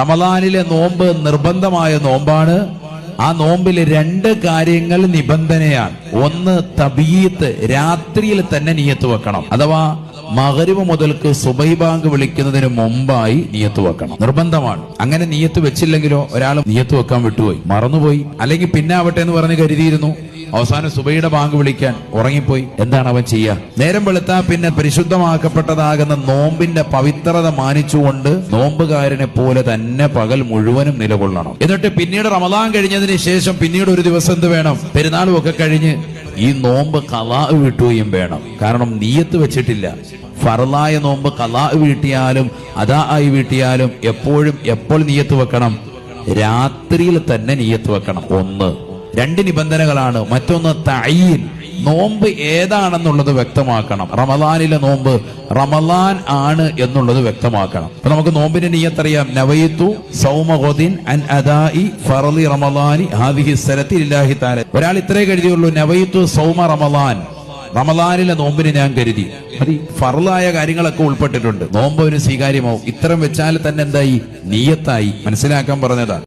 റമദാനിലെ നോമ്പ് നിർബന്ധമായ നോമ്പാണ്. ആ നോമ്പിൽ 2 കാര്യങ്ങൾ നിബന്ധനയാണ്. ഒന്ന് തബീത്ത്, രാത്രിയിൽ തന്നെ നിയത്ത് വെക്കണം. അഥവാ മഗ്രിബ് മുതൽക്ക് സുബഹി ബാങ്ക് വിളിക്കുന്നതിന് മുമ്പായി നിയത്ത് വെക്കണം, നിർബന്ധമാണ്. അങ്ങനെ നിയത്ത് വെച്ചില്ലെങ്കിലോ, ഒരാൾ നിയത്ത് വെക്കാൻ വിട്ടുപോയി, മറന്നുപോയി, അല്ലെങ്കിൽ പിന്നെ ആവട്ടെ എന്ന് പറഞ്ഞ് കരുതിയിരുന്നു, അവസാനം സുബഹിയുടെ ബാങ്ക് വിളിക്കാൻ ഉറങ്ങിപ്പോയി. എന്താണ് അവൻ ചെയ്യുക? നേരം വെളുത്താ പിന്നെ പരിശുദ്ധമാക്കപ്പെട്ടതാകുന്ന നോമ്പിന്റെ പവിത്രത മാനിച്ചുകൊണ്ട് നോമ്പുകാരനെ പോലെ തന്നെ പകൽ മുഴുവനും നിലകൊള്ളണം. എന്നിട്ട് പിന്നീട് റമദാൻ കഴിഞ്ഞതിന് ശേഷം പിന്നീട് ഒരു ദിവസം എന്ത് വേണം? പെരുന്നാളും ഒക്കെ കഴിഞ്ഞ് ഈ നോമ്പ് ഖളാ വീട്ടുകയും വേണം. കാരണം നിയത്ത് വെച്ചിട്ടില്ല. ഫർളായ നോമ്പ് ഖളാ വീട്ടിയാലും അദാ ആയി വീട്ടിയാലും എപ്പോഴും എപ്പോൾ നിയത്ത് വെക്കണം? രാത്രിയിൽ തന്നെ നിയത്ത് വെക്കണം. 1. 2 നിബന്ധനകളാണ്. മറ്റൊന്ന് തഅയീൻ, നോമ്പ് ഏതാണെന്നുള്ളത് വ്യക്തമാക്കണം. റമദാനിലെ നോമ്പ് റമദാൻ ആണ് എന്നുള്ളത് വ്യക്തമാക്കണം. അപ്പൊ നമുക്ക് നോമ്പിന്റെ നിയ്യത്തറിയാം. നവയിതു സൗമ ഗദിൻ അൻ അദാഇ ഫർളി റമദാനി ഹാദിഹി സനതി ലില്ലാഹി തആല. ഒരാൾ ഇത്രേ കരുതിയുള്ളൂ, നവയിതു സൗമ റമദാൻ, റമദാനിലെ നോമ്പിന് ഞാൻ കരുതി. അത് ഫർളായ കാര്യങ്ങളൊക്കെ ഉൾപ്പെട്ടിട്ടുണ്ട്. നോമ്പ് ഒരു സ്വീകാര്യമാവും. ഇത്തരം വെച്ചാൽ തന്നെ എന്തായി? നിയ്യത്തായി. മനസ്സിലാക്കാൻ പറഞ്ഞതാണ്.